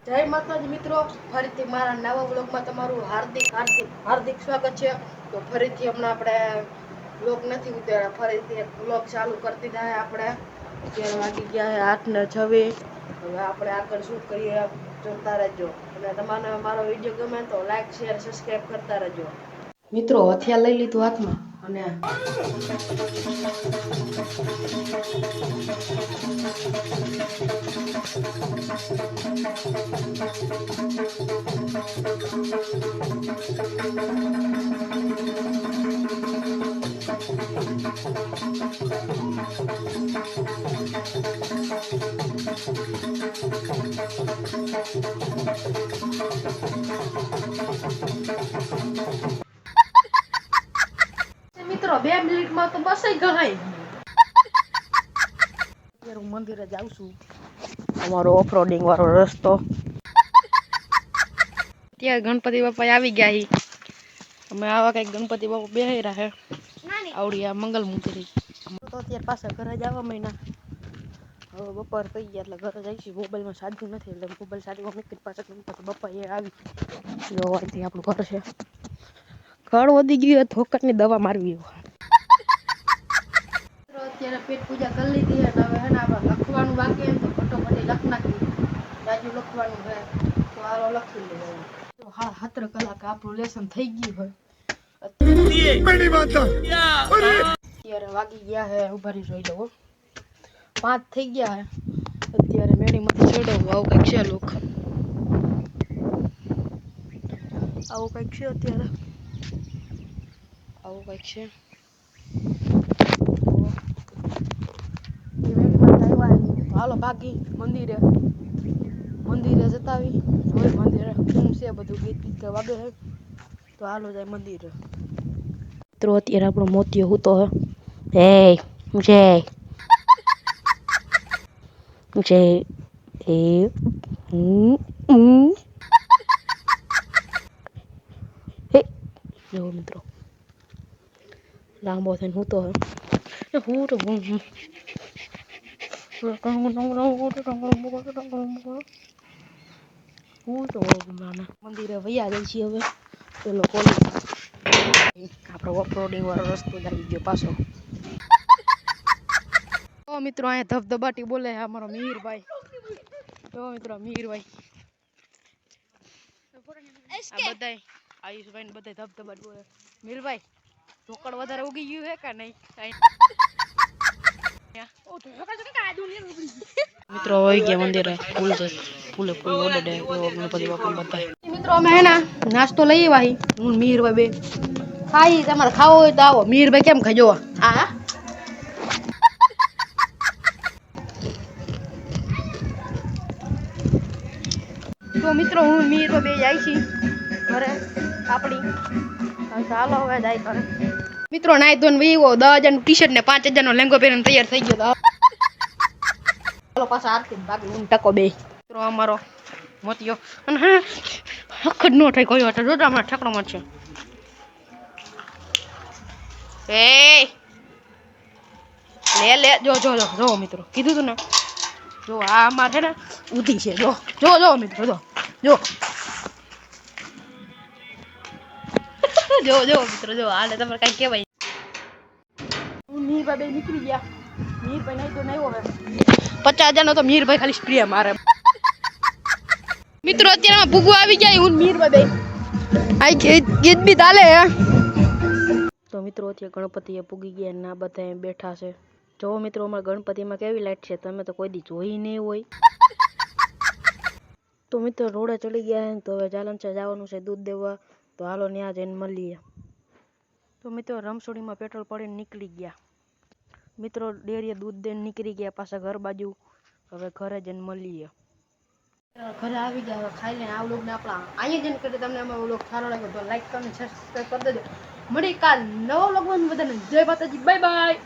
જય માતાજી મિત્રો, ફરીથી મારા નવા વ્લોગમાં તમારું હાર્દિક સ્વાગત છે। તો ફરીથી હમણાં આપણે વ્લોગ નથી ઉતાર્યા, ફરીથી એક વ્લોગ ચાલુ કરી દીધા છે આપણે। અત્યારે વાગી ગયા છે 8:26। હવે આપણે આગળ શું કરીએ જોતા રહેજો, અને તમને મારો વિડીયો ગમે તો લાઈક શેર સબસ્ક્રાઈબ કરતા રહેજો। મિત્રો હથિયાર લઈ લીધું હાથમાં અને મિત્રો 2 મિનિટમાં તો બસ ગણાય। અત્યારે હું મંદિરે જાઉં છું, અમારો ઓફરોડિંગ વાળો રસ્તો। અત્યારે ગણપતિ બાપા આવી ગયા છે, અમે આવા કઈક ગણપતિ બાપા બેહી રહ્યા આવડી આ મંગલ મૂર્તિ તો અત્યારે પાછા ઘરે જવા મહિના। હવે બપોર થઈ ગયા એટલે ઘરે જઈશું। મોબાઈલમાં ચાર્જિંગ નથી એટલે મોબાઈલ ચાર્જિંગમાં મૂકી પાછા બપા એ આવી જોવાથી આપણું ઘર છે। ઘર વધી ગયું, થોકટની દવા મારવી। અત્યારે પેટ પૂજા કરી લીધી અને હવે ને આપણે લખવાનું બાકી તો ફટોફટ લખ નાખી। રાજુ લખવાનું છે તો હાલો લખી લેવું। તો 17 કલાક આપણું લેસન થઈ ગયું હોય। અત્યારે વાગી ગયા છે, ઉભારી જોઈ લો 5 થઈ ગયા છે। અત્યારે મેળીમાંથી ચડવું આવું કંઈક છે લોક, આવું કંઈક છે અત્યારે આવું કંઈક છે। હાલો બાકી મંદિરે જતા આવી હોય। મંદિરે કેમ છે બધું ગીત વાગે છે તો હાલો જાય મંદિરે। મિત્રો અત્યારે આપણો મોતિયો હું તો હે જય એ હે જો મિત્રો લાંબો થઈને હું તો હું તો મંદિરે વૈયા જાય છે હવે પેલો કોલેજ આપણો ઓફરોડિંગ વાળો રસ્તો આવી ગયો પાછો। તો મિત્રો અહીંયા ધબધબાટી બોલે છે અમારો મિહિરભાઈ। તો મિત્રો મિહિરભાઈ આ બધાય આયુષભાઈ ને બધા ધબધબાટી બોલે। મિહિરભાઈ ઢોકળ વધારે ઉગી ગયું છે કે નહીં? મિત્રો આવી ગયા મંદિરે, ફૂલે ઓડે ગણપતિ બાપા બધા। મિત્રો અમે હે ને નાસ્તો લઈ આવ્યા હું મિહિરભાઈ બે ખાઈ, તમારે ખાવો હોય તો આવો। મિહિરભાઈ કેમ ખાજો આ તો મિત્રો હું મિહિરભાઈ બે જાય છી ઘરે આપણી, ચાલો હવે જાય ઘરે। મિત્રો નાઈ ધોઈને વીવો 10,000 નું ટી-શર્ટ ને 5,000 નો લેંગો પહેરીને તૈયાર થઈ ગયો। ચાલો પાછા આરતી બાકી હું ટકો બે મિત્રો અમારો મોતિયો અને હા હખડ નો થઈ ગયો એટલે જોતા અમારા ઠકડો માં છે। એ લે જો મિત્રો કીધું તું ને, જો આ અમાર છે ને ઉધી છે। જો મિત્રો જો મિત્રો જો આને તમારે કઈ કહેવાય। મિહિરભાઈ બે નીકળી ગયા, મિહિરભાઈ નહીં તો નહીં હોય 50,000 નો તો મિહિરભાઈ ખાલી સ્પ્રે મારે। મિત્રો અત્યારે ભૂગુ આવી ગયા હું મિહિરભાઈ બે આઈ ગીત બી ચાલે। તો મિત્રો અત્યારે ગણપતિએ પૂગી ગયા ના બધા બેઠા છે। જો મિત્રો અમારા ગણપતિમાં કેવી લાઈટ છે, તમે તો કોઈ દી જોઈ નહીં હોય। તો મિત્રો રોડે ચડી ગયા તો હવે ચાલન છે જવાનું છે દૂધ દેવા, તો હાલો ત્યાં જઈને મળીએ। તો મિત્રો રમસોડીમાં પેટ્રોલ પડીને નીકળી ગયા। મિત્રો ડેરીએ દૂધ દઈને નીકળી ગયા પાછા ઘર બાજુ, હવે ઘરે જઈને મળીએ। ઘરે આવી ગયા, ખાઈ લઈને આ વ્લોગને આપણા અહીંયા જઈને કરી। તમને અમારો વ્લોગ સારો લાગ્યો તો લાઈક કરીને સબસ્ક્રાઈબ કરી દેજો। મળી કાલ નવો વ્લોગમાં બધાને જય માતાજી, બાય બાય।